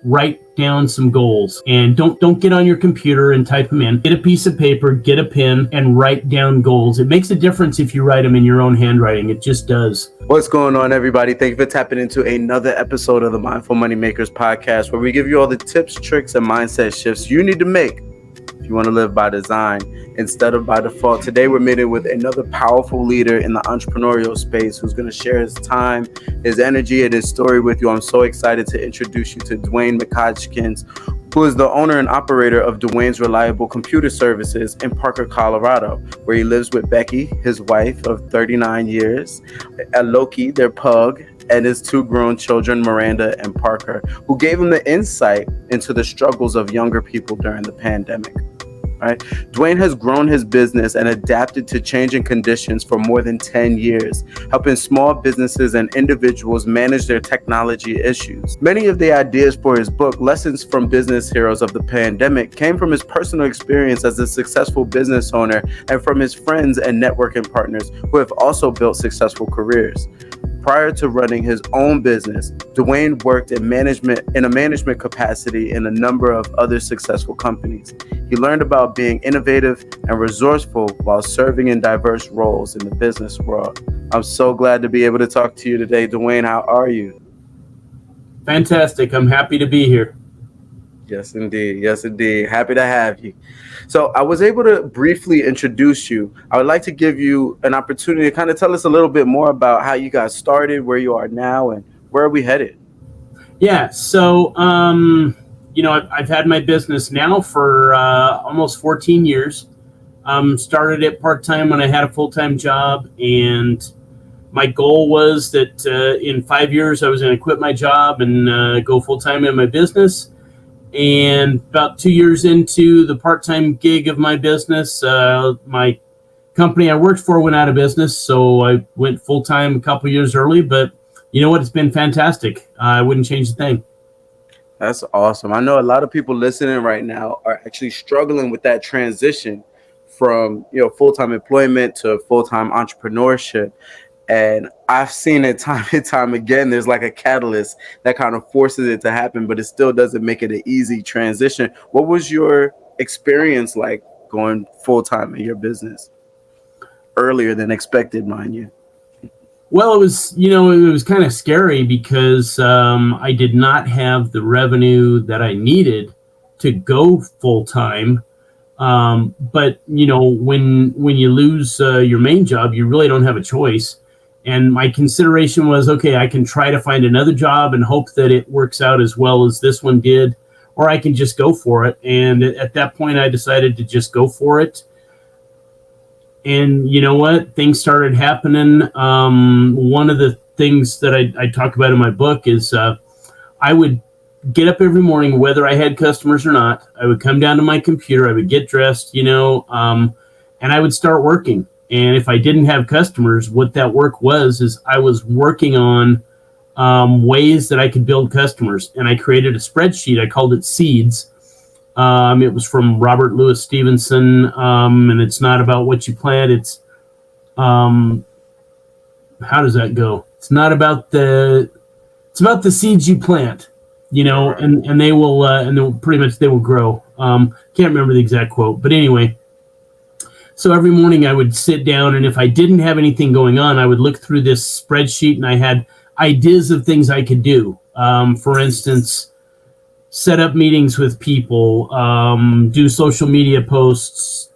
write down some goals, and don't get on your computer and type them in. Get a piece of paper, get a pen, and write down goals. It makes a difference if you write them in your own handwriting. It just does. What's going on, everybody? Thank you for tapping into another episode of the Mindful Moneymakers podcast, where we give you all the tips, tricks, and mindset shifts you need to make if you want to live by design instead of by default. Today, we're meeting with another powerful leader in the entrepreneurial space who's going to share his time, his energy, and his story with you. I'm so excited to introduce you to Duane McHodgkins, who is the owner and operator of Duane's Reliable Computer Services in Parker, Colorado, where he lives with Becky, his wife of 39 years, Loki, their pug, and his two grown children, Miranda and Parker, who gave him the insight into the struggles of younger people during the pandemic. Right? Duane has grown his business and adapted to changing conditions for more than 10 years, helping small businesses and individuals manage their technology issues. Many of the ideas for his book, Lessons from Business Heroes of the Pandemic, came from his personal experience as a successful business owner and from his friends and networking partners who have also built successful careers. Prior to running his own business, Duane worked in a management capacity in a number of other successful companies. He learned about being innovative and resourceful while serving in diverse roles in the business world. I'm so glad to be able to talk to you today. Duane, how are you? Fantastic. I'm happy to be here. Yes, indeed. Yes, indeed. Happy to have you. So I was able to briefly introduce you. I would like to give you an opportunity to kind of tell us a little bit more about how you got started, where you are now, and where are we headed? Yeah. So, I've had my business now for almost 14 years. Started it part-time when I had a full-time job, and my goal was that in 5 years I was going to quit my job and go full-time in my business. And about 2 years into the part-time gig of my business, my company I worked for went out of business, so I went full-time a couple years early. But you know what? It's been fantastic. I wouldn't change a thing. That's awesome. I know a lot of people listening right now are actually struggling with that transition from, full-time employment to full-time entrepreneurship. And I've seen it time and time again. There's like a catalyst that kind of forces it to happen, but it still doesn't make it an easy transition. What was your experience like going full-time in your business? Earlier than expected, mind you. Well, it was kind of scary because I did not have the revenue that I needed to go full-time. But, when you lose your main job, you really don't have a choice. And my consideration was, okay, I can try to find another job and hope that it works out as well as this one did, or I can just go for it. And at that point, I decided to just go for it. And you know what? Things started happening. One of the things that I talk about in my book is I would get up every morning, whether I had customers or not. I would come down to my computer. I would get dressed, and I would start working. And if I didn't have customers, what that work is I was working on ways that I could build customers. And I created a spreadsheet. I called it Seeds. It was from Robert Louis Stevenson. And it's not about what you plant. It's, how does that go? It's about the seeds you plant, and they will, they will grow. Can't remember the exact quote, but anyway. So every morning I would sit down, and if I didn't have anything going on, I would look through this spreadsheet, and I had ideas of things I could do. For instance, set up meetings with people, do social media posts,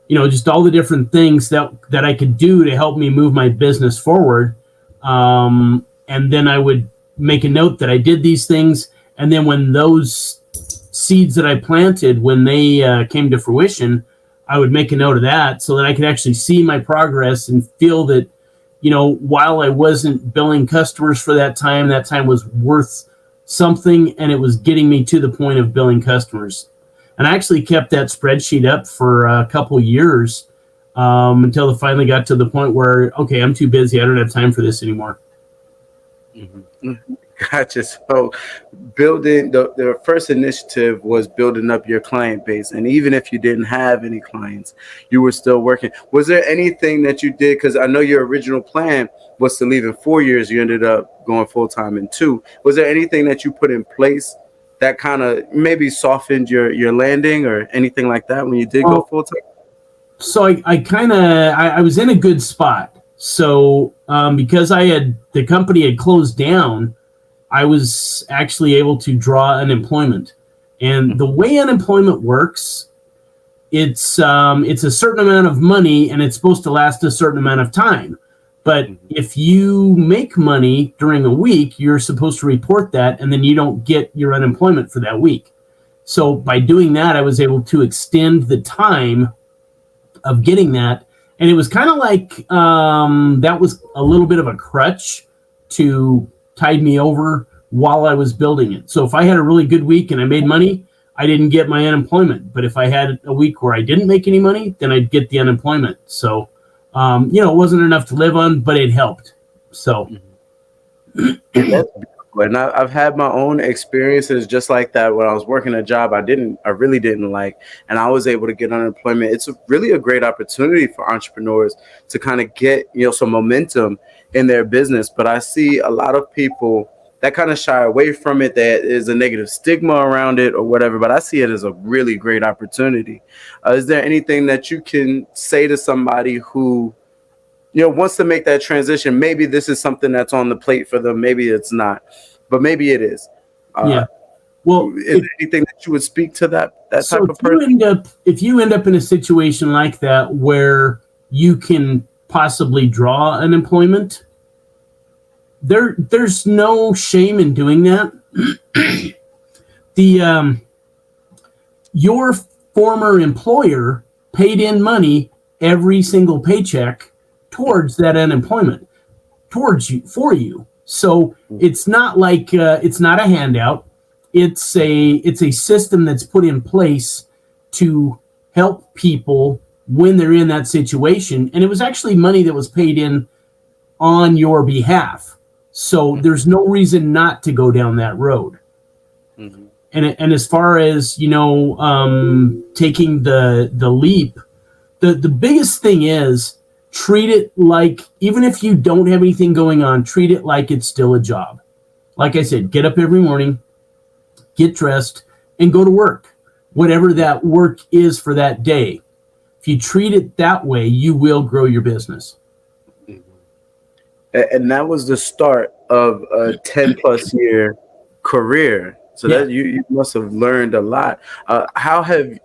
just all the different things that I could do to help me move my business forward. And then I would make a note that I did these things. And then when those seeds that I planted, when they came to fruition, I would make a note of that so that I could actually see my progress and feel that, while I wasn't billing customers for that time was worth something, and it was getting me to the point of billing customers. And I actually kept that spreadsheet up for a couple years until it finally got to the point where, okay, I'm too busy. I don't have time for this anymore. Mm-hmm. Gotcha. So building the first initiative was building up your client base. And even if you didn't have any clients, you were still working. Was there anything that you did? Because I know your original plan was to leave in 4 years. You ended up going full time in 2. Was there anything that you put in place that kind of maybe softened your landing or anything like that when you did go full time? So I was in a good spot. So because the company had closed down, I was actually able to draw unemployment. And the way unemployment works, it's a certain amount of money and it's supposed to last a certain amount of time. But if you make money during a week, you're supposed to report that, and then you don't get your unemployment for that week. So by doing that, I was able to extend the time of getting that. And it was kind of like that was a little bit of a crutch to tide me over while I was building it. So if I had a really good week and I made money, I didn't get my unemployment. But if I had a week where I didn't make any money, then I'd get the unemployment. So it wasn't enough to live on, but it helped. So that's beautiful. And I've had my own experiences just like that when I was working a job I really didn't like, and I was able to get unemployment. It's really a great opportunity for entrepreneurs to kind of get some momentum in their business. But I see a lot of people that kind of shy away from it. There is a negative stigma around it or whatever, but I see it as a really great opportunity. Is there anything that you can say to somebody who, wants to make that transition? Maybe this is something that's on the plate for them. Maybe it's not, but maybe it is. Yeah. Well, is there anything that you would speak to that type of person? If you end up in a situation like that where you can possibly draw unemployment, there's no shame in doing that. Your former employer paid in money every single paycheck towards that unemployment, for you. So it's not like it's not a handout. It's a system that's put in place to help people when they're in that situation. And it was actually money that was paid in on your behalf. So there's no reason not to go down that road. Mm-hmm. And as far as, taking the leap, the biggest thing is treat it like, even if you don't have anything going on, treat it like it's still a job. Like I said, get up every morning, get dressed, and go to work, whatever that work is for that day. If you treat it that way, you will grow your business. And that was the start of a 10 plus year career. So that you must have learned a lot. How have,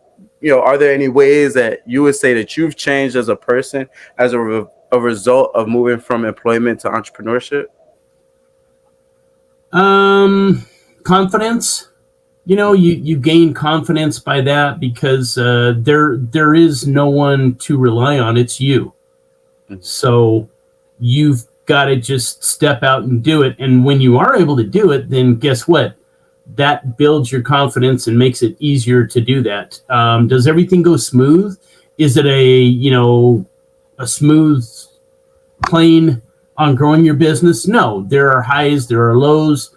are there any ways that you would say that you've changed as a person as a result of moving from employment to entrepreneurship? Confidence. You gain confidence by that because there is no one to rely on. It's you. Mm-hmm. So you've got to just step out and do it. And when you are able to do it, then guess what? That builds your confidence and makes it easier to do that. Does everything go smooth? Is it a smooth plane on growing your business? No, there are highs, there are lows.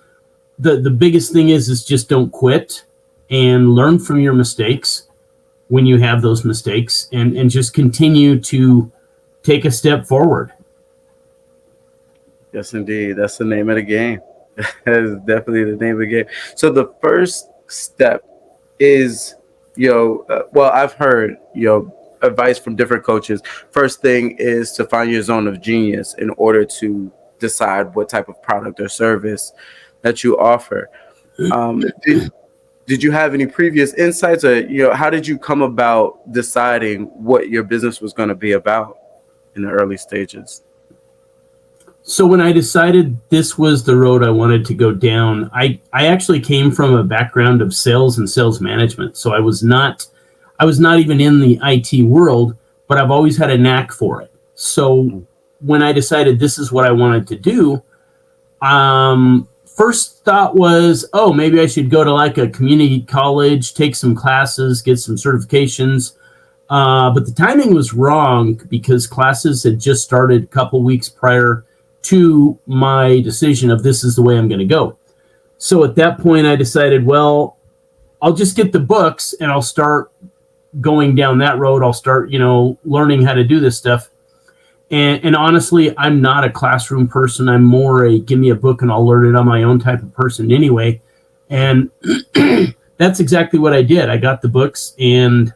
The biggest thing is just don't quit and learn from your mistakes when you have those mistakes and just continue to take a step forward. Yes, indeed. That's the name of the game. That is definitely the name of the game. So the first step is, I've heard, advice from different coaches. First thing is to find your zone of genius in order to decide what type of product or service that you offer. Did you have any previous insights, or, how did you come about deciding what your business was going to be about in the early stages? So when I decided this was the road I wanted to go down, I actually came from a background of sales and sales management. So I was not even in the IT world, but I've always had a knack for it. So when I decided this is what I wanted to do, first thought was, maybe I should go to like a community college, take some classes, get some certifications. But the timing was wrong because classes had just started a couple weeks prior to my decision of this is the way I'm going to go. So at that point, I decided, well, I'll just get the books and I'll start going down that road. I'll start, learning how to do this stuff. And honestly, I'm not a classroom person. I'm more a give me a book and I'll learn it on my own type of person anyway. And that's exactly what I did. I got the books and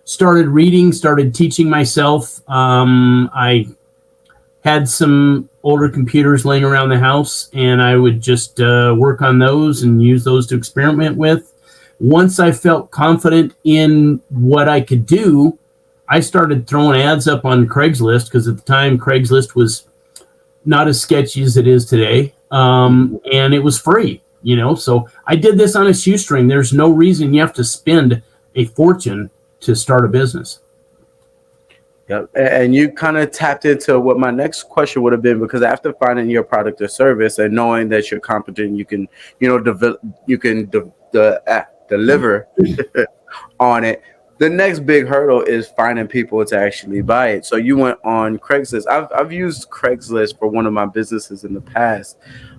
started reading, started teaching myself. I had some older computers laying around the house, and I would just work on those and use those to experiment with. Once I felt confident in what I could do, I started throwing ads up on Craigslist, because at the time Craigslist was not as sketchy as it is today, and it was free, So I did this on a shoestring. There's no reason you have to spend a fortune to start a business. Yep. And you kind of tapped into what my next question would have been, because after finding your product or service and knowing that you're competent, you can, deliver on it. The next big hurdle is finding people to actually buy it. So you went on Craigslist. I've used Craigslist for one of my businesses in the past,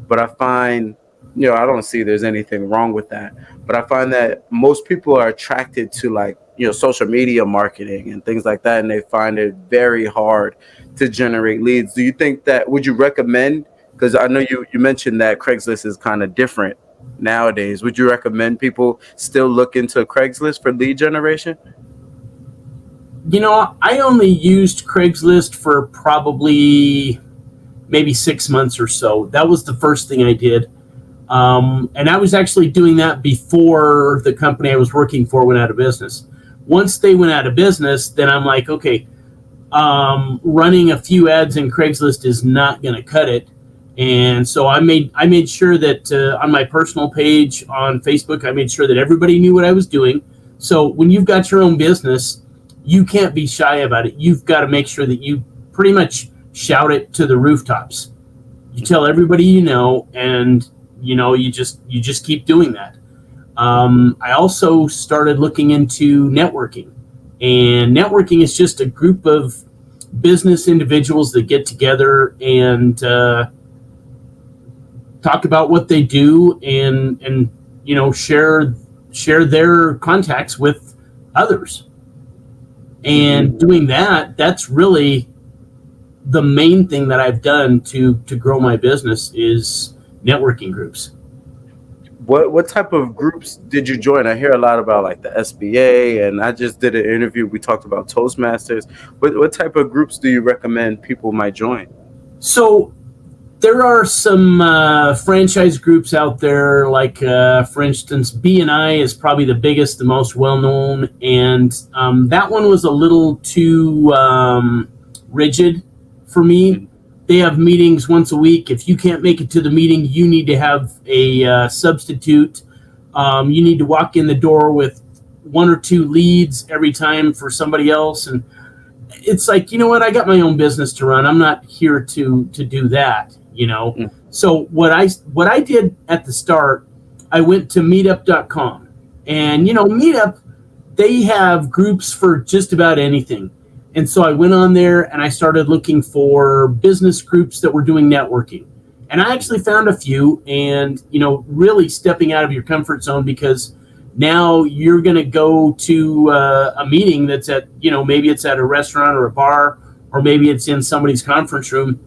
but I find, I don't see there's anything wrong with that. But I find that most people are attracted to social media marketing and things like that, and they find it very hard to generate leads. Do you think would you recommend, because I know you mentioned that Craigslist is kind of different nowadays, would you recommend people still look into Craigslist for lead generation? I only used Craigslist for probably maybe 6 months or so. That was the first thing I did. And I was actually doing that before the company I was working for went out of business. Once they went out of business, then I'm like, okay, running a few ads in Craigslist is not going to cut it. And so I made sure that on my personal page on Facebook, I made sure that everybody knew what I was doing. So when you've got your own business, you can't be shy about it. You've got to make sure that you pretty much shout it to the rooftops. You tell everybody and you just keep doing that. I also started looking into networking, and networking is just a group of business individuals that get together and talk about what they do and share their contacts with others. And doing that's really the main thing that I've done to grow my business is networking groups. What type of groups did you join? I hear a lot about the SBA, and I just did an interview. We talked about Toastmasters. What type of groups do you recommend people might join? So there are some franchise groups out there, for instance, BNI is probably the biggest, the most well-known, and that one was a little too rigid for me. They have meetings once a week. If you can't make it to the meeting, you need to have a substitute. You need to walk in the door with 1 or 2 leads every time for somebody else. And it's like, what? I got my own business to run. I'm not here to do that, So what I did at the start, I went to meetup.com. And, Meetup, they have groups for just about anything. And so I went on there and I started looking for business groups that were doing networking. And I actually found a few, and, really stepping out of your comfort zone, because now you're going to go to a meeting that's at, maybe it's at a restaurant or a bar, or maybe it's in somebody's conference room.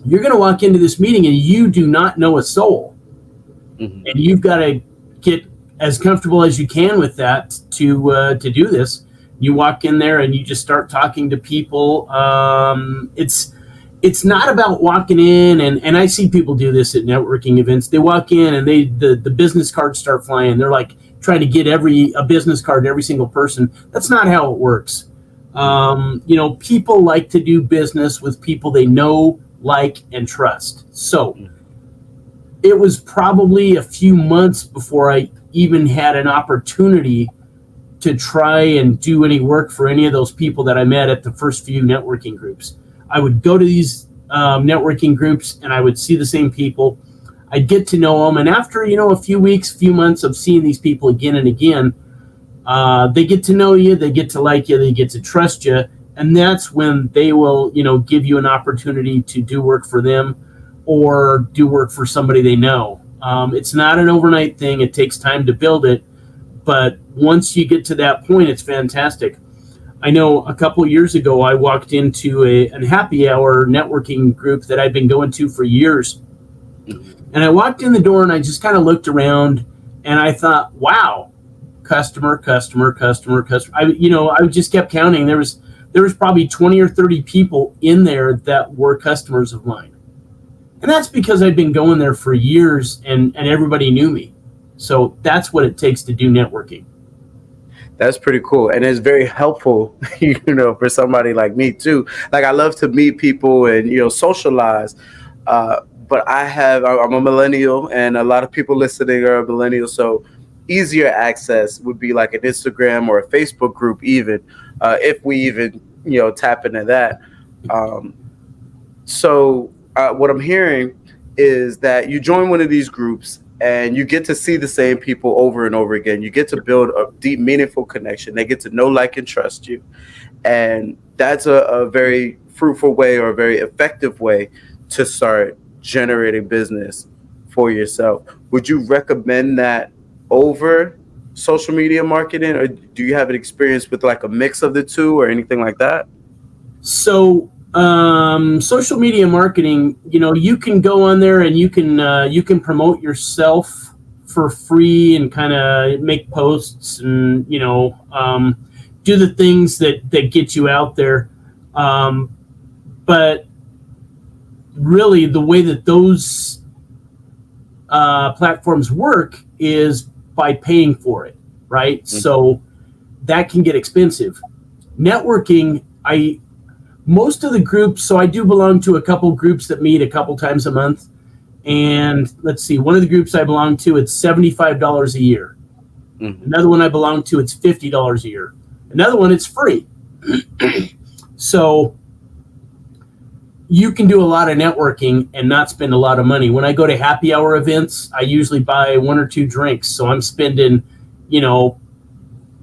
You're going to walk into this meeting and you do not know a soul. Mm-hmm. And you've got to get as comfortable as you can with that to do this. You walk in there and you just start talking to people. It's not about walking in, and I see people do this at networking events. They walk in and the business cards start flying. They're like trying to get a business card to every single person. That's not how it works. People like to do business with people they know, like, and trust. So it was probably a few months before I even had an opportunity to try and do any work for any of those people that I met at the first few networking groups. I would go to these networking groups and I would see the same people. I'd get to know them. And after, a few weeks, few months of seeing these people again and again, they get to know you, they get to like you, they get to trust you. And that's when they will, give you an opportunity to do work for them or do work for somebody they know. It's not an overnight thing. It takes time to build it. But once you get to that point, it's fantastic. I know a couple of years ago, I walked into a happy hour networking group that I've been going to for years. And I walked in the door and I just kind of looked around and I thought, wow, customer. I just kept counting. There was probably 20 or 30 people in there that were customers of mine. And that's because I'd been going there for years and everybody knew me. So that's what it takes to do networking. That's pretty cool. And it's very helpful, for somebody like me too. Like, I love to meet people and, socialize. But I'm a millennial, and a lot of people listening are millennials. So easier access would be like an Instagram or a Facebook group, even if we even, tap into that. So what I'm hearing is that you join one of these groups and you get to see the same people over and over again. You get to build a deep, meaningful connection. They get to know, like, and trust you. And that's a very fruitful way, or a very effective way to start generating business for yourself. Would you recommend that over social media marketing, or do you have an experience with like a mix of the two or anything like that? So social media marketing, you can go on there and you can promote yourself for free and kind of make posts and do the things that get you out there. But really, the way that those platforms work is by paying for it, right? Mm-hmm. So that can get expensive. Networking, most of the groups, so I do belong to a couple groups that meet a couple times a month. And let's see, one of the groups I belong to, it's $75 a year. Mm-hmm. Another one I belong to, it's $50 a year. Another one, it's free. So you can do a lot of networking and not spend a lot of money. When I go to happy hour events, I usually buy 1 or 2 drinks. So I'm spending,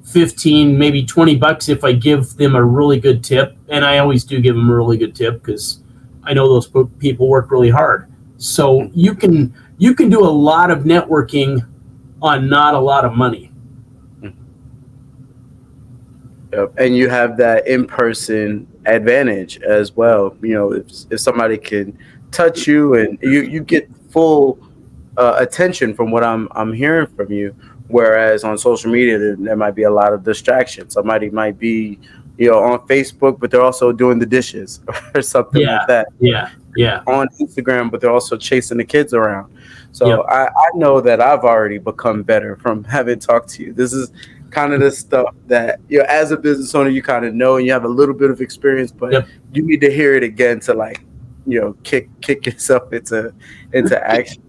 15, maybe $20 if I give them a really good tip. And I always do give them a really good tip because I know those people work really hard. So you can do a lot of networking on not a lot of money. Yep. And you have that in-person advantage as well. If somebody can touch you and you get full attention from what I'm hearing from you. Whereas on social media, there might be a lot of distractions. Somebody might be, on Facebook, but they're also doing the dishes or something like that. Yeah. On Instagram, but they're also chasing the kids around. So I know that I've already become better from having talked to you. This is kind of the stuff that, as a business owner, you kind of know and you have a little bit of experience, but you need to hear it again to kick yourself into action.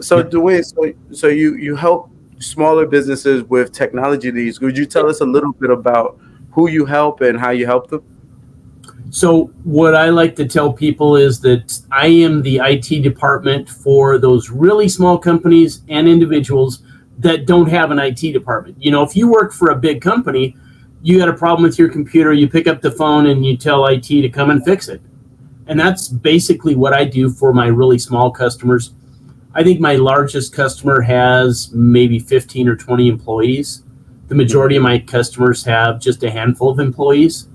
So Duane, so you help smaller businesses with technology needs. Would you tell us a little bit about who you help and how you help them? So what I like to tell people is that I am the IT department for those really small companies and individuals that don't have an IT department. If you work for a big company, you got a problem with your computer, you pick up the phone and you tell IT to come and fix it. And that's basically what I do for my really small customers. I think my largest customer has maybe 15 or 20 employees. The majority of my customers have just a handful of employees.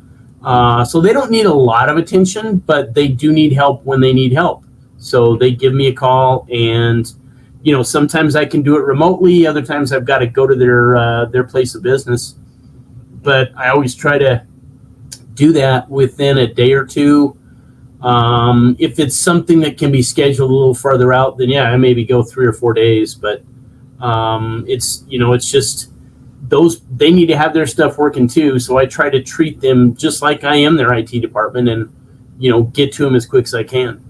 So they don't need a lot of attention, but they do need help when they need help. So they give me a call and, sometimes I can do it remotely. Other times I've got to go to their place of business. But I always try to do that within a day or two. If it's something that can be scheduled a little further out, then I maybe go 3 or 4 days. But it's just they need to have their stuff working too. So I try to treat them just like I am their IT department, and get to them as quick as I can.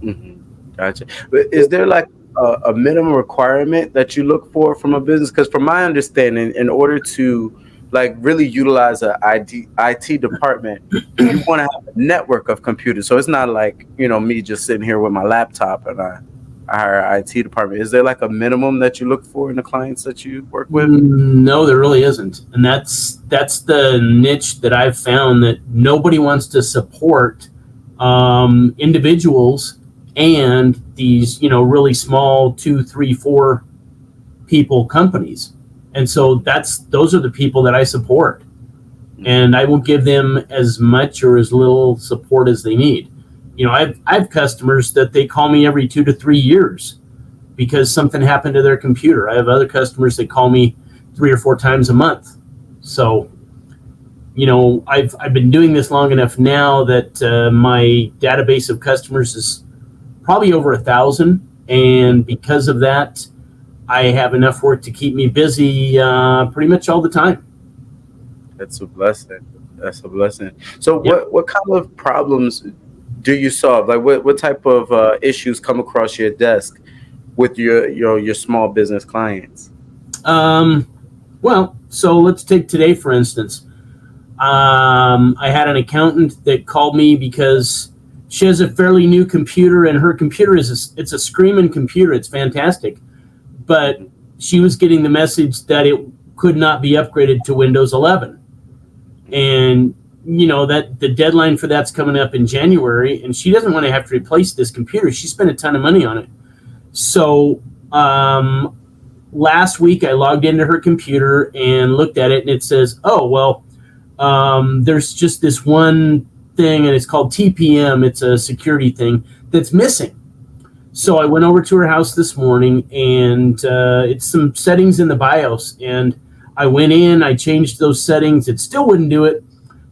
Mm-hmm. Gotcha. But is there like a minimum requirement that you look for from a business? Because from my understanding, in order to really utilize a IT department, you want to have a network of computers. So it's not like, me just sitting here with my laptop and I hire an IT department. Is there like a minimum that you look for in the clients that you work with? No, there really isn't. And that's the niche that I've found, that nobody wants to support individuals and these, really small 2, 3, 4 people companies. And so those are the people that I support. And I will give them as much or as little support as they need. I've customers that they call me every 2 to 3 years because something happened to their computer. I have other customers that call me 3 or 4 times a month. So, I've been doing this long enough now that my database of customers is probably over 1,000. And because of that, I have enough work to keep me busy pretty much all the time. That's a blessing. That's a blessing. So what kind of problems do you solve? Like what type of issues come across your desk with your small business clients? Well, so let's take today, for instance. I had an accountant that called me because she has a fairly new computer, and her computer it's a screaming computer. It's fantastic. But she was getting the message that it could not be upgraded to Windows 11. And, that the deadline for that's coming up in January, and she doesn't want to have to replace this computer. She spent a ton of money on it. So last week I logged into her computer and looked at it, and it says, oh, well, there's just this one thing, and it's called TPM. It's a security thing that's missing. So I went over to her house this morning, and it's some settings in the BIOS, and I went in, I changed those settings. It still wouldn't do it.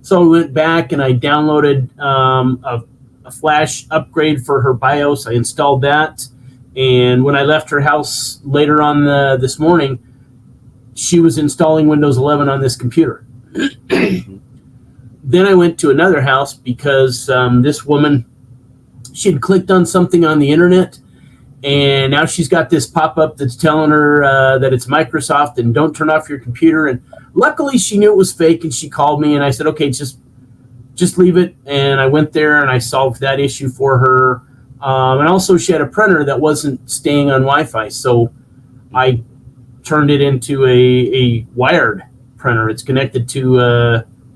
So I went back and I downloaded a flash upgrade for her BIOS. I installed that. And when I left her house later on this morning, she was installing Windows 11 on this computer. Then I went to another house because this woman, she had clicked on something on the internet, and now she's got this pop-up that's telling her that it's Microsoft and don't turn off your computer. And luckily she knew it was fake, and she called me, and I said, okay, just leave it. And I went there and I solved that issue for her. And also she had a printer that wasn't staying on Wi-Fi, so I turned it into a wired printer. It's connected to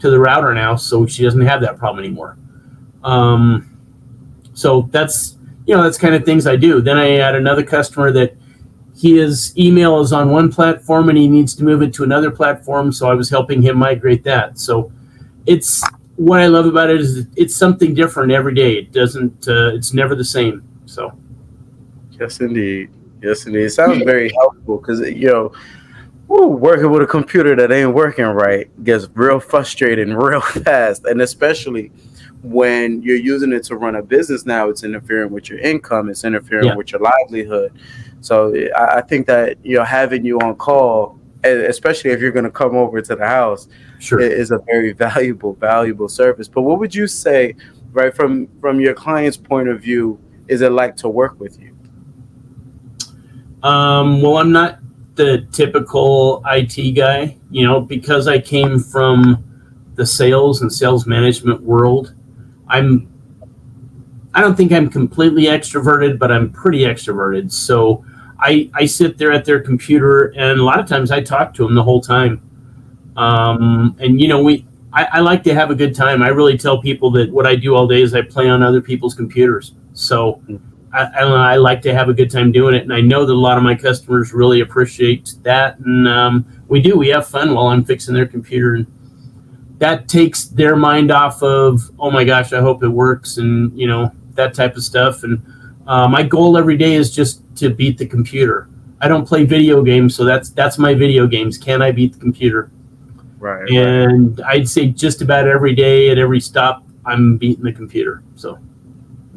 the router now, so she doesn't have that problem anymore. So that's kind of things I do. Then I had another customer that his email is on one platform and he needs to move it to another platform, so I was helping him migrate that. So it's what I love about it is it's something different every day. It doesn't it's never the same. So Yes indeed. It sounds very helpful because working with a computer that ain't working right gets real frustrating real fast, and especially when you're using it to run a business. Now it's interfering with your income, it's interfering with your livelihood. So I think that having you on call, especially if you're going to come over to the house, sure, is a very valuable service. But what would you say, right, from your client's point of view, is it like to work with you? Well, I'm not the typical IT guy, because I came from the sales and sales management world. I don't think I'm completely extroverted, but I'm pretty extroverted. So I sit there at their computer, and a lot of times I talk to them the whole time. And I like to have a good time. I really tell people that what I do all day is I play on other people's computers. So I like to have a good time doing it, and I know that a lot of my customers really appreciate that. And we have fun while I'm fixing their computer, and that takes their mind off of, oh my gosh, I hope it works, and that type of stuff. And my goal every day is just to beat the computer. I don't play video games, so that's my video games. Can I beat the computer? Right. And I'd say just about every day at every stop, I'm beating the computer. So.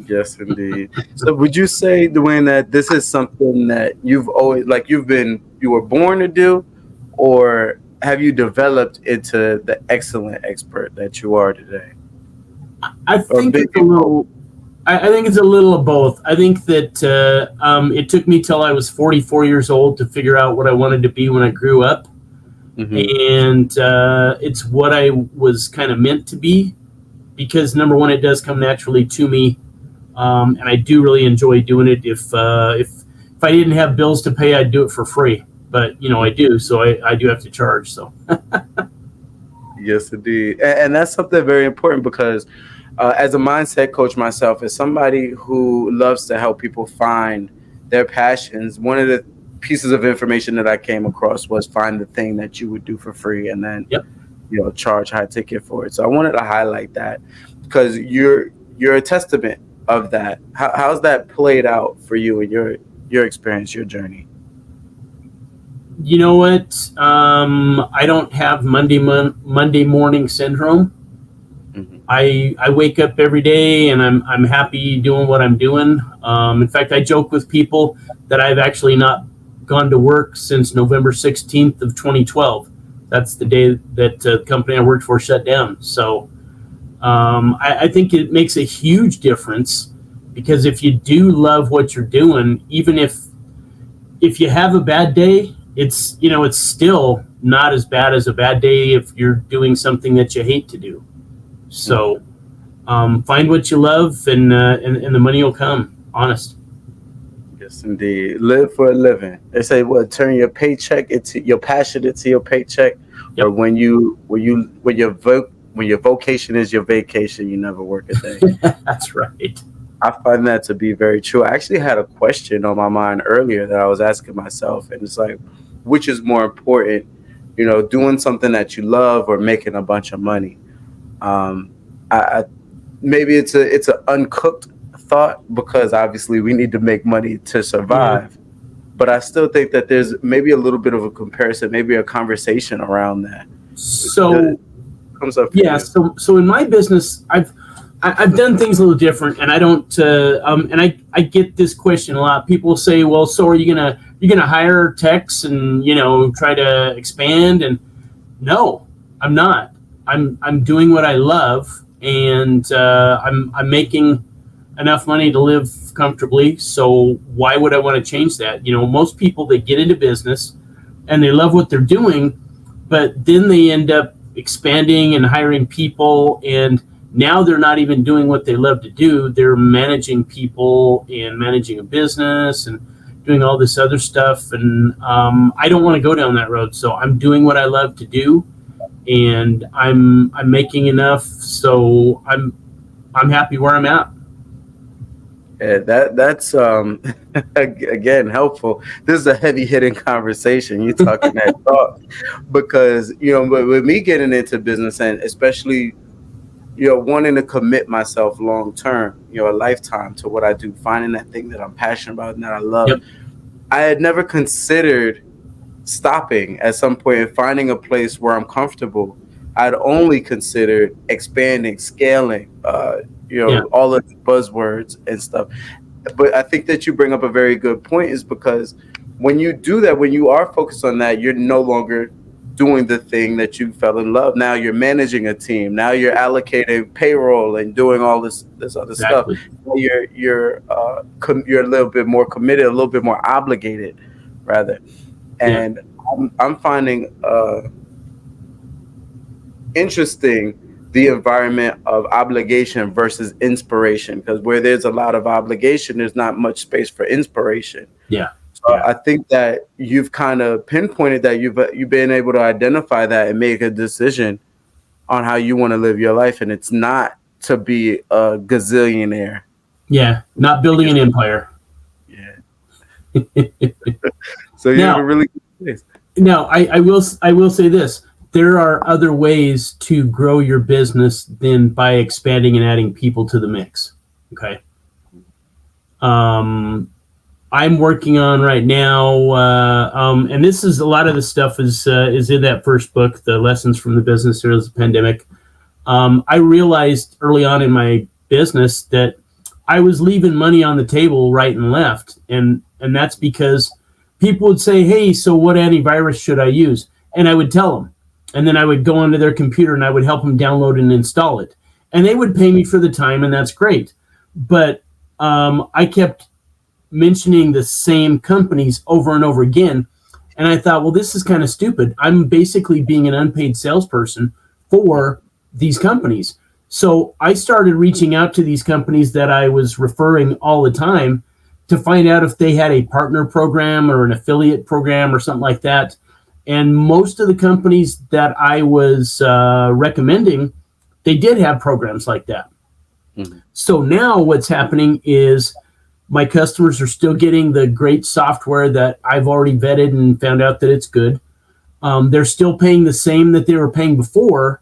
Yes, indeed. So would you say, Duane, that this is something that you've always, you were born to do, or have you developed into the excellent expert that you are today? I think it's a little of both. I think that it took me till I was 44 years old to figure out what I wanted to be when I grew up. And it's what I was kind of meant to be, because number one, it does come naturally to me. And I do really enjoy doing it. If I didn't have bills to pay, I'd do it for free. But I do, so I do have to charge. So. Yes, indeed, and that's something very important because as a mindset coach myself, as somebody who loves to help people find their passions, one of the pieces of information that I came across was find the thing that you would do for free and then charge high ticket for it. So I wanted to highlight that because you're a testament of that. How's that played out for you in your experience, your journey? You know what? I don't have Monday morning syndrome. Hmm. I wake up every day and I'm happy doing what I'm doing. In fact, I joke with people that I've actually not gone to work since November 16th of 2012. That's the day that the company I worked for shut down. So I think it makes a huge difference, because if you do love what you're doing, even if you have a bad day, it's still not as bad as a bad day if you're doing something that you hate to do. So find what you love, and the money will come. Honest. Yes, indeed. Live for a living. They say, "What? Turn your paycheck into your passion into your paycheck," or Yep. when your vocation is your vacation, you never work a day. That's right. I find that to be very true. I actually had a question on my mind earlier that I was asking myself, and it's like, which is more important, doing something that you love or making a bunch of money? Um, I maybe it's an uncooked thought, because obviously we need to make money to Yeah. survive. But I still think that there's maybe a little bit of a comparison, maybe a conversation around that that So comes up for yeah. you. So in my business, I've done things a little different, and I don't. And I get this question a lot. People say, "Well, so are you gonna hire techs and try to expand?" And no, I'm not. I'm doing what I love, and I'm making enough money to live comfortably. So why would I want to change that? Most people, they get into business and they love what they're doing, but then they end up expanding and hiring people, and now they're not even doing what they love to do. They're managing people and managing a business and doing all this other stuff, and I don't want to go down that road. So I'm doing what I love to do, and I'm making enough, so I'm happy where I'm at. Yeah, that's again helpful. This is a heavy hitting conversation. You talking that talk, because but with me getting into business, and especially wanting to commit myself long term, a lifetime to what I do, finding that thing that I'm passionate about and that I love. Yep. I had never considered stopping at some point and finding a place where I'm comfortable. I'd only considered expanding, scaling, Yeah. all of the buzzwords and stuff. But I think that you bring up a very good point, is because when you do that, when you are focused on that, you're no longer doing the thing that you fell in love. Now you're managing a team. Now you're allocating payroll and doing all this other stuff. Exactly. You're a little bit more committed, a little bit more obligated, rather. Yeah. And I'm finding interesting the environment of obligation versus inspiration, because where there's a lot of obligation, there's not much space for inspiration. Yeah. So Yeah. I think that you've kind of pinpointed that you've been able to identify that and make a decision on how you want to live your life, and it's not to be a gazillionaire. Yeah. Not building an empire. Yeah. So you have a Now, really good place. I will say this. There are other ways to grow your business than by expanding and adding people to the mix. Okay. I'm working on right now, and this is a lot of the stuff is in that first book, The Lessons from the Business Heroes of the Pandemic. I realized early on in my business that I was leaving money on the table right and left, and that's because people would say, "Hey, so what antivirus should I use?" And I would tell them, and then I would go onto their computer and I would help them download and install it, and they would pay me for the time, and that's great. But I kept mentioning the same companies over and over again, and I thought, well, this is kind of stupid. I'm basically being an unpaid salesperson for these companies. So I started reaching out to these companies that I was referring all the time to find out if they had a partner program or an affiliate program or something like that. And most of the companies that I was recommending, they did have programs like that. Mhm. So now what's happening is my customers are still getting the great software that I've already vetted and found out that it's good. They're still paying the same that they were paying before,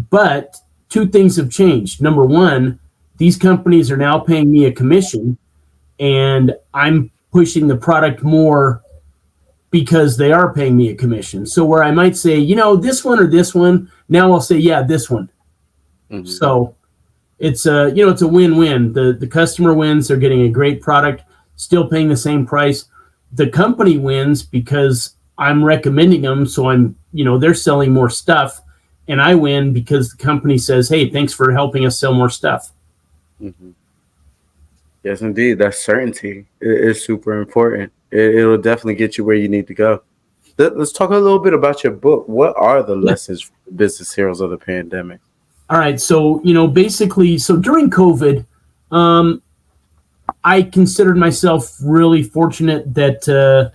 but two things have changed. Number one, these companies are now paying me a commission, and I'm pushing the product more because they are paying me a commission. So where I might say, this one or this one, now I'll say, yeah, this one. Mm-hmm. So it's it's a win-win. The customer wins, they're getting a great product, still paying the same price. The company wins because I'm recommending them, so they're selling more stuff, and I win because the company says, hey, thanks for helping us sell more stuff. Mm-hmm. Yes, indeed. That certainty is super important. It'll definitely get you where you need to go. Let's talk a little bit about your book. What are the lessons for the business heroes of the pandemic? All right. So, basically, during COVID, I considered myself really fortunate that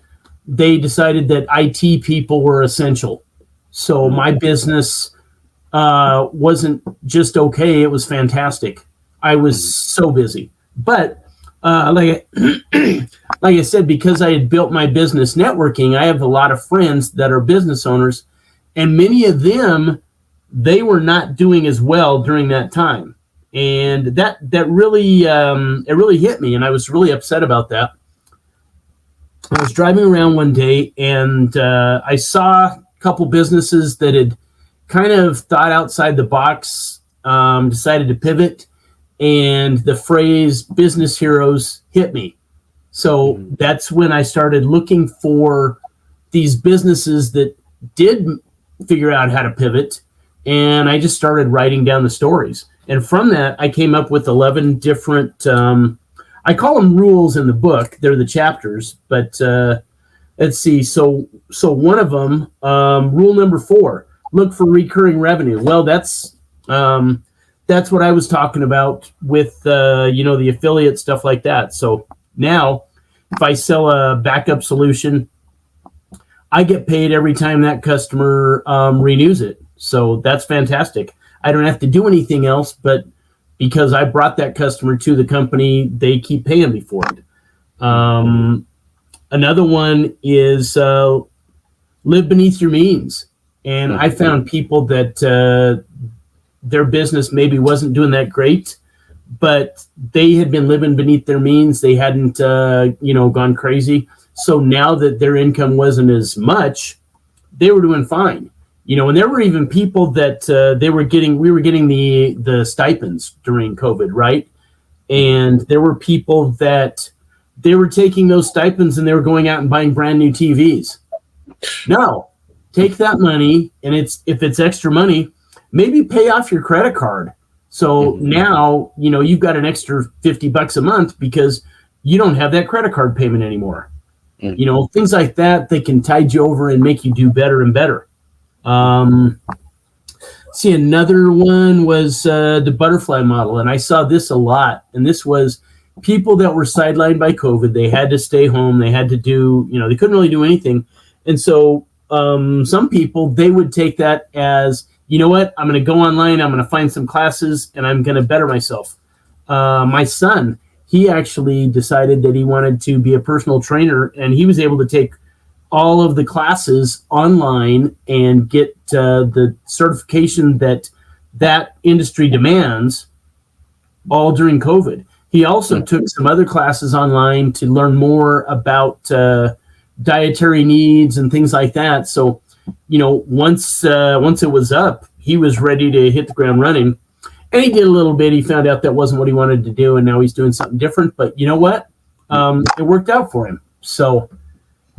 they decided that IT people were essential. So my business wasn't just okay. It was fantastic. I was so busy. But like I said, because I had built my business networking, I have a lot of friends that are business owners, and many of them, they were not doing as well during that time. And that really, it really hit me, and I was really upset about that. I was driving around one day, and I saw a couple businesses that had kind of thought outside the box, decided to pivot, and the phrase business heroes hit me. So that's when I started looking for these businesses that did figure out how to pivot, and I just started writing down the stories. And from that, I came up with 11 different, I call them rules in the book. They're the chapters, but let's see. So one of them, rule number 4, look for recurring revenue. Well, that's what I was talking about with, the affiliate stuff like that. So now if I sell a backup solution, I get paid every time that customer renews it. So that's fantastic. I don't have to do anything else, but because I brought that customer to the company, they keep paying me for it. Another one is live beneath your means. And I found people that their business maybe wasn't doing that great, but they had been living beneath their means. They hadn't, gone crazy. So now that their income wasn't as much, they were doing fine. And there were even people that we were getting the stipends during COVID, right? And there were people that they were taking those stipends and they were going out and buying brand new TVs. No, take that money, and if it's extra money, maybe pay off your credit card. So now, you've got an extra $50 a month because you don't have that credit card payment anymore. Things like that, they can tide you over and make you do better and better. See, another one was the butterfly model, and I saw this a lot. And this was people that were sidelined by COVID. They had to stay home. They had to do, they couldn't really do anything. And so some people, they would take that as, you know what, I'm going to go online, I'm going to find some classes, and I'm going to better myself. My son, he actually decided that he wanted to be a personal trainer, and he was able to take all of the classes online and get the certification that industry demands, all during COVID. He also took some other classes online to learn more about dietary needs and things like that. So, once it was up, he was ready to hit the ground running. And he did a little bit. He found out that wasn't what he wanted to do, and now he's doing something different. But you know what? It worked out for him. So,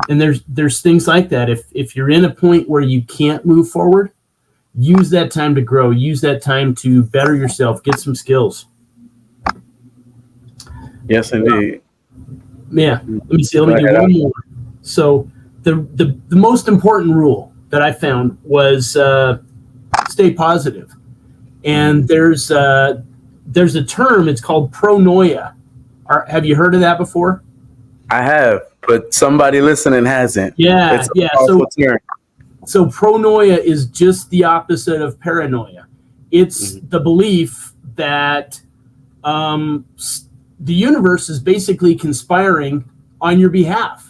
and there's things like that. If you're in a point where you can't move forward, use that time to grow. Use that time to better yourself. Get some skills. Yes, indeed. Yeah. Let me do one more. So the most important rule that I found was stay positive. And there's a term, it's called pronoia. Have you heard of that before? I have, but somebody listening hasn't. Yeah. Term. So pronoia is just the opposite of paranoia. It's the belief that the universe is basically conspiring on your behalf.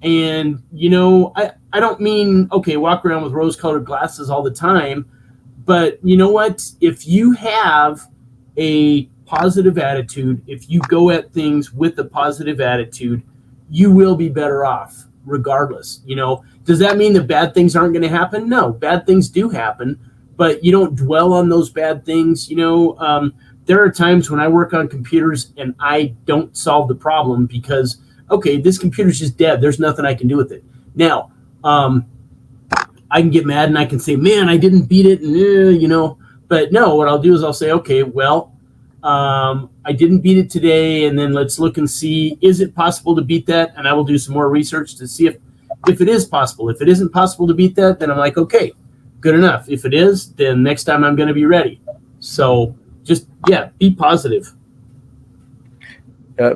And, I don't mean, walk around with rose-colored glasses all the time. But you know what? If you have a positive attitude, if you go at things with a positive attitude, you will be better off regardless. Does that mean that bad things aren't going to happen? No, bad things do happen, but you don't dwell on those bad things. There are times when I work on computers and I don't solve the problem because, okay, this computer's just dead. There's nothing I can do with it. Now, I can get mad and I can say, man, I didn't beat it. And, but no, what I'll do is I'll say, okay, well, I didn't beat it today. And then let's look and see, is it possible to beat that? And I will do some more research to see if it is possible. If it isn't possible to beat that, then I'm like, okay, good enough. If it is, then next time I'm going to be ready. So just, be positive.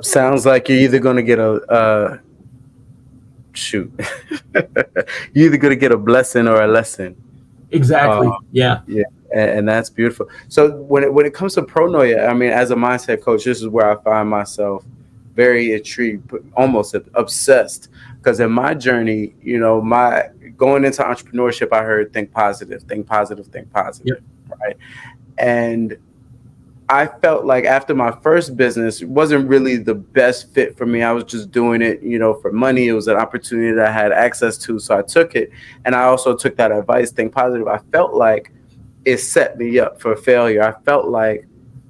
Sounds like you're either going to get a you're either going to get a blessing or a lesson. Exactly. Yeah. And that's beautiful. So when it comes to pronoia, I mean, as a mindset coach, this is where I find myself very intrigued, almost obsessed. Because in my journey, my going into entrepreneurship, I heard think positive, yep. Right? And I felt like after my first business, it wasn't really the best fit for me. I was just doing it, for money. It was an opportunity that I had access to, so I took it. And I also took that advice, think positive. I felt like it set me up for failure. I felt like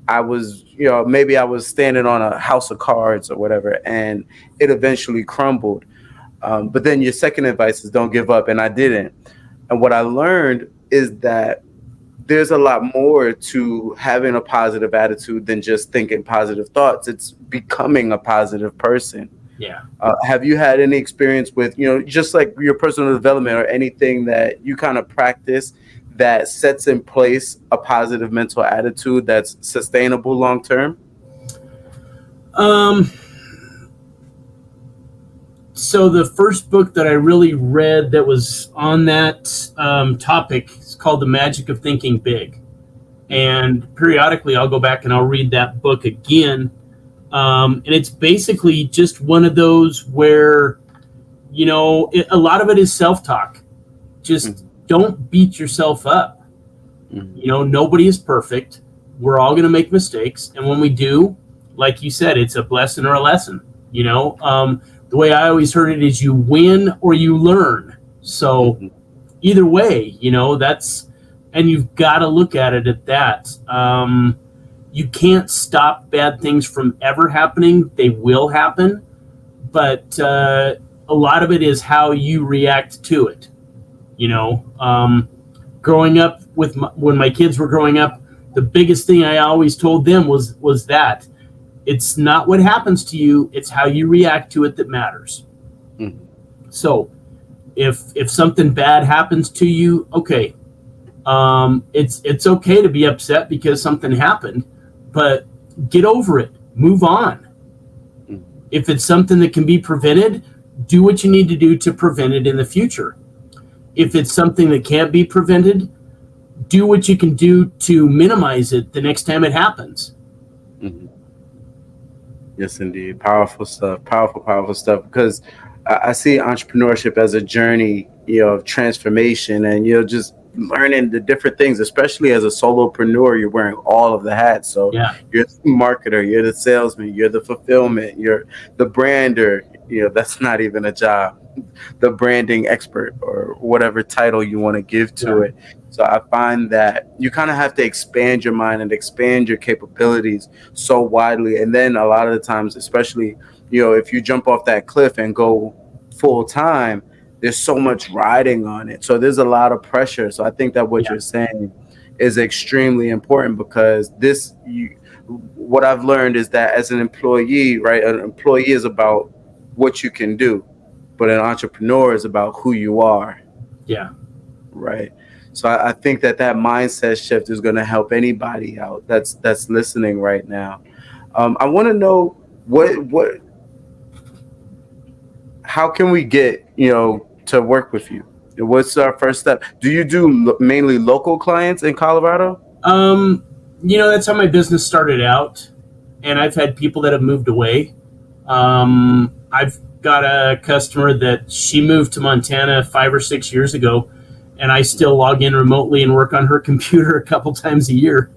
I was, maybe I was standing on a house of cards or whatever, and it eventually crumbled. But then your second advice is don't give up, and I didn't. And what I learned is that there's a lot more to having a positive attitude than just thinking positive thoughts. It's becoming a positive person. Yeah. Have you had any experience with, just like your personal development or anything that you kind of practice that sets in place a positive mental attitude that's sustainable long term? So the first book that I really read that was on that topic is called The Magic of Thinking Big. And periodically I'll go back and I'll read that book again. And it's basically just one of those where, a lot of it is self-talk. Just don't beat yourself up. Nobody is perfect. We're all going to make mistakes. And when we do, like you said, it's a blessing or a lesson. The way I always heard it is you win or you learn. So either way, and you've got to look at it at that. You can't stop bad things from ever happening. They will happen. But a lot of it is how you react to it. Growing up when my kids were growing up, the biggest thing I always told them was that it's not what happens to you, it's how you react to it that matters. So if something bad happens to you, okay, it's okay to be upset because something happened, but get over it, move on. If it's something that can be prevented, do what you need to do to prevent it in the future. If it's something that can't be prevented, do what you can do to minimize it the next time it happens. Yes, indeed. Powerful stuff. Powerful stuff. Because I see entrepreneurship as a journey, of transformation, and just learning the different things. Especially as a solopreneur, you're wearing all of the hats. So you're the marketer, you're the salesman, you're the fulfillment, you're the brander. That's not even a job. The branding expert, or whatever title you want to give to it. So I find that you kind of have to expand your mind and expand your capabilities so widely. And then a lot of the times, especially, if you jump off that cliff and go full time, there's so much riding on it. So there's a lot of pressure. So I think that what you're saying is extremely important, because what I've learned is that as an employee, right, an employee is about what you can do, but an entrepreneur is about who you are. Yeah. Right. So I think that mindset shift is going to help anybody out that's listening right now. I want to know how can we get, to work with you? What's our first step? Do you do mainly local clients in Colorado? That's how my business started out, and I've had people that have moved away. I've got a customer that she moved to Montana 5 or 6 years ago, and I still log in remotely and work on her computer a couple times a year.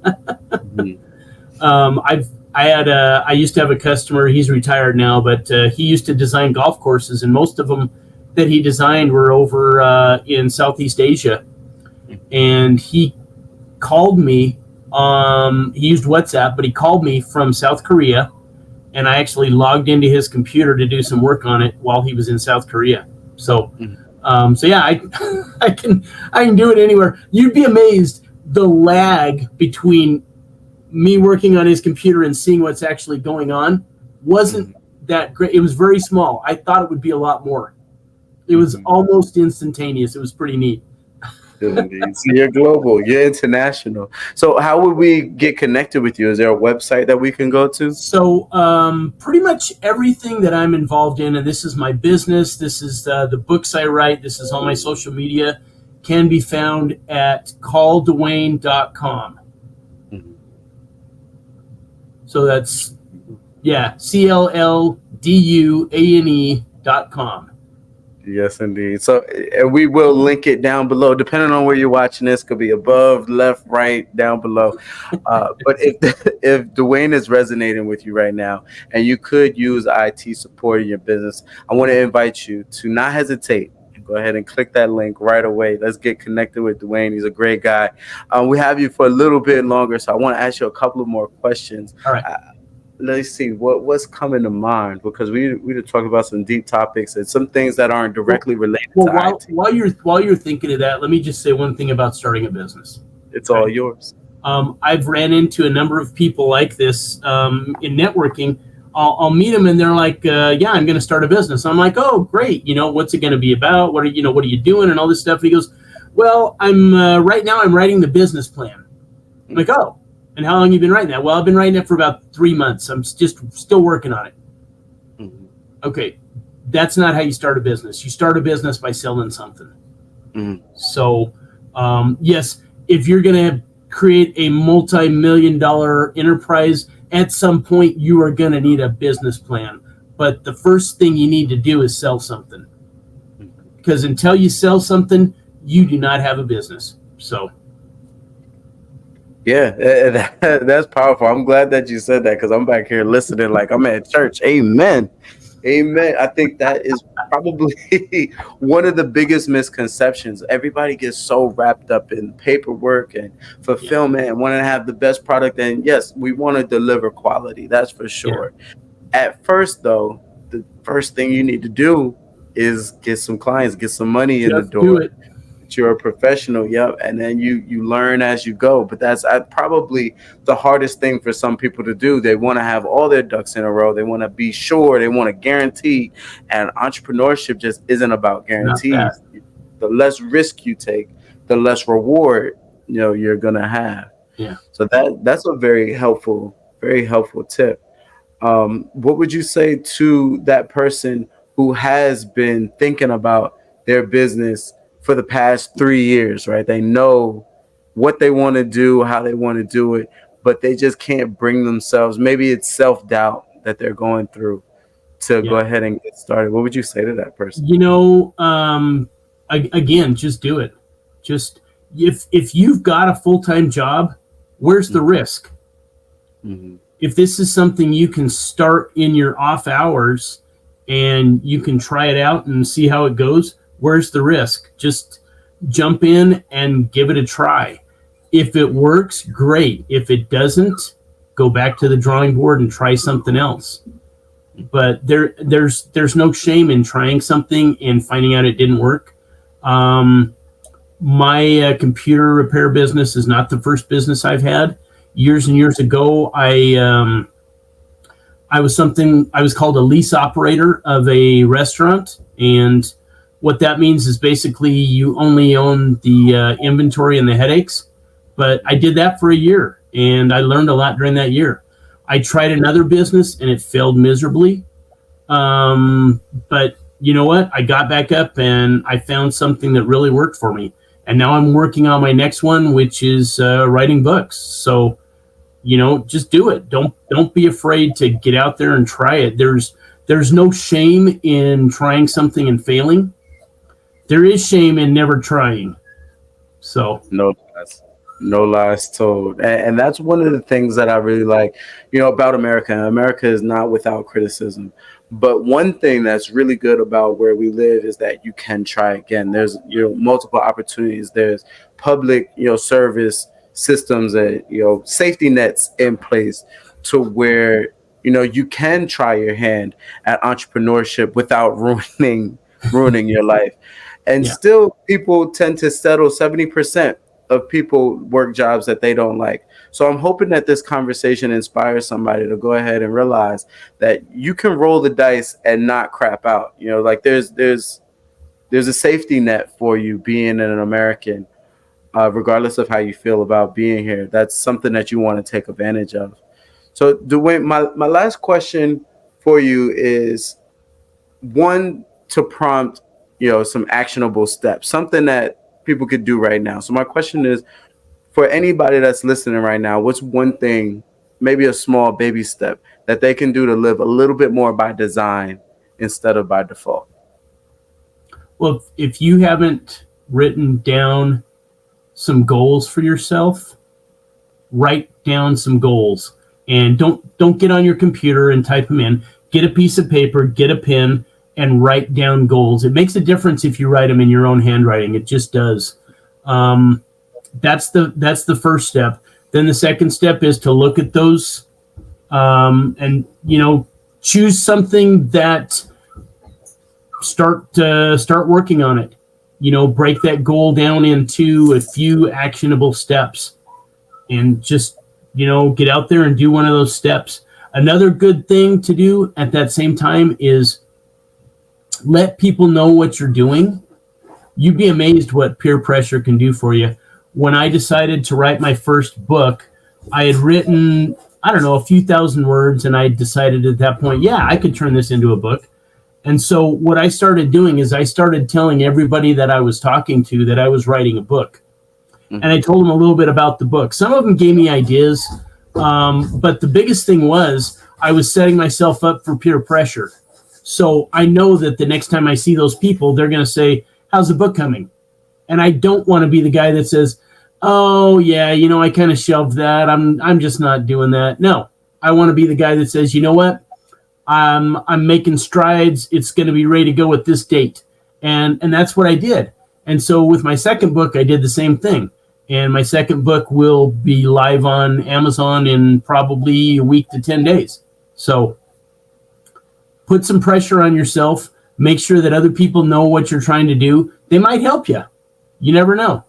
I used to have a customer. He's retired now, but he used to design golf courses, and most of them that he designed were over in Southeast Asia. And he called me. He used WhatsApp, but he called me from South Korea, and I actually logged into his computer to do some work on it while he was in South Korea. So, so yeah, I can do it anywhere. You'd be amazed the lag between me working on his computer and seeing what's actually going on wasn't that great. It was very small. I thought it would be a lot more. It was almost instantaneous. It was pretty neat. Indeed. So you're global, you're international. So how would we get connected with you? Is there a website that we can go to? So pretty much everything that I'm involved in, and this is my business, this is the books I write, this is all my social media, can be found at callduane.com. So that's, CLLDUANE.com. Yes, indeed. So we will link it down below, depending on where you're watching this. Could be above, left, right, down below. But if Duane is resonating with you right now, and you could use IT support in your business, I want to invite you to not hesitate. Go ahead and click that link right away. Let's get connected with Duane. He's a great guy. We have you for a little bit longer, so I want to ask you a couple of more questions. All right. Let's see what's coming to mind, because we talk about some deep topics and some things that aren't directly related to IT. While you're thinking of that, let me just say one thing about starting a business. It's all yours. I've ran into a number of people like this in networking. I'll meet them and they're like, "Yeah, I'm going to start a business." I'm like, "Oh, great! What's it going to be about? What are you doing?" And all this stuff. And he goes, "Well, I'm right now. I'm writing the business plan." I'm like, "Oh. And how long have you been writing that?" "Well, I've been writing it for about 3 months. I'm just still working on it." Okay, that's not how you start a business. You start a business by selling something. So, yes, if you're going to create a multi-million-dollar enterprise, at some point you are going to need a business plan. But the first thing you need to do is sell something. Because until you sell something, you do not have a business. So. Yeah, that's powerful. I'm glad that you said that, because I'm back here listening like I'm at church. Amen. Amen. I think that is probably one of the biggest misconceptions. Everybody gets so wrapped up in paperwork and fulfillment and want to have the best product. And yes, we want to deliver quality. That's for sure. At first, though, the first thing you need to do is get some clients, get some money in the door. Do it. You're a professional, and then you learn as you go. But that's probably the hardest thing for some people to do. They want to have all their ducks in a row. They want to be sure. They want to guarantee. And entrepreneurship just isn't about guarantees. The less risk you take, the less reward you're gonna have. Yeah. So that's a very helpful tip. What would you say to that person who has been thinking about their business for the past 3 years, right? They know what they want to do, how they want to do it, but they just can't bring themselves. Maybe it's self-doubt that they're going through to go ahead and get started. What would you say to that person? Again, just do it. Just if you've got a full-time job, where's the risk? If this is something you can start in your off hours and you can try it out and see how it goes, where's the risk? Just jump in and give it a try. If it works, great. If it doesn't, go back to the drawing board and try something else. But there's no shame in trying something and finding out it didn't work. My computer repair business is not the first business I've had. Years and years ago, I was called a lease operator of a restaurant, and what that means is basically you only own the inventory and the headaches. But I did that for a year, and I learned a lot during that year. I tried another business, and it failed miserably. But you know what? I got back up, and I found something that really worked for me. And now I'm working on my next one, which is writing books. So, just do it. Don't be afraid to get out there and try it. There's no shame in trying something and failing. There is shame in never trying. So no, No lies told. And that's one of the things that I really like, about America. America is not without criticism. But one thing that's really good about where we live is that you can try again. There's, multiple opportunities. There's public, service systems and, safety nets in place to where, you can try your hand at entrepreneurship without ruining your life. And Yeah. still people tend to settle 70% of people work jobs that they don't like. So I'm hoping that this conversation inspires somebody to go ahead and realize that you can roll the dice and not crap out. Like there's a safety net for you being an American, regardless of how you feel about being here. That's something that you want to take advantage of. So Duane, my last question for you is one to prompt, some actionable steps, something that people could do right now. So my question is, for anybody that's listening right now, what's one thing, maybe a small baby step that they can do to live a little bit more by design instead of by default? Well, if you haven't written down some goals for yourself, write down some goals, and don't get on your computer and type them in. Get a piece of paper, get a pen, and write down goals. It makes a difference if you write them in your own handwriting. It just does. That's the first step. Then the second step is to look at those, and choose something that start working on it. Break that goal down into a few actionable steps, and just get out there and do one of those steps. Another good thing to do at that same time is let people know what you're doing. You'd be amazed what peer pressure can do for you. When I decided to write my first book, I had written, I don't know, a few thousand words, and I decided at that point, yeah, I could turn this into a book. And so what I started doing is I started telling everybody that I was talking to that I was writing a book. And I told them a little bit about the book. Some of them gave me ideas, but the biggest thing was I was setting myself up for peer pressure. So I know that the next time I see those people, they're going to say, how's the book coming? And I don't want to be the guy that says, oh, yeah, I kind of shelved that. I'm just not doing that. No, I want to be the guy that says, you know what? I'm making strides. It's going to be ready to go at this date. And that's what I did. And so with my second book, I did the same thing. And my second book will be live on Amazon in probably a week to 10 days. So put some pressure on yourself. Make sure that other people know what you're trying to do. They might help you. You never know.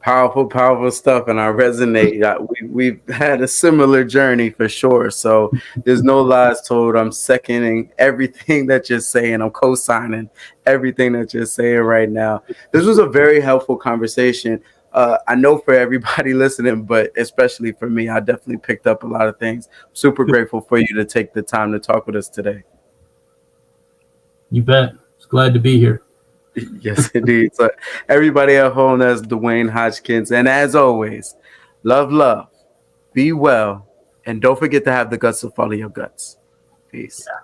Powerful stuff, and I resonate. We've had a similar journey for sure. So there's no lies told. I'm seconding everything that you're saying. I'm co-signing everything that you're saying right now. This was a very helpful conversation. I know for everybody listening, but especially for me, I definitely picked up a lot of things. Super grateful for you to take the time to talk with us today. You bet. It's glad to be here. Yes, indeed. So everybody at home, that's Duane McHodgkins. And as always, love, be well, and don't forget to have the guts to follow your guts. Peace. Yeah.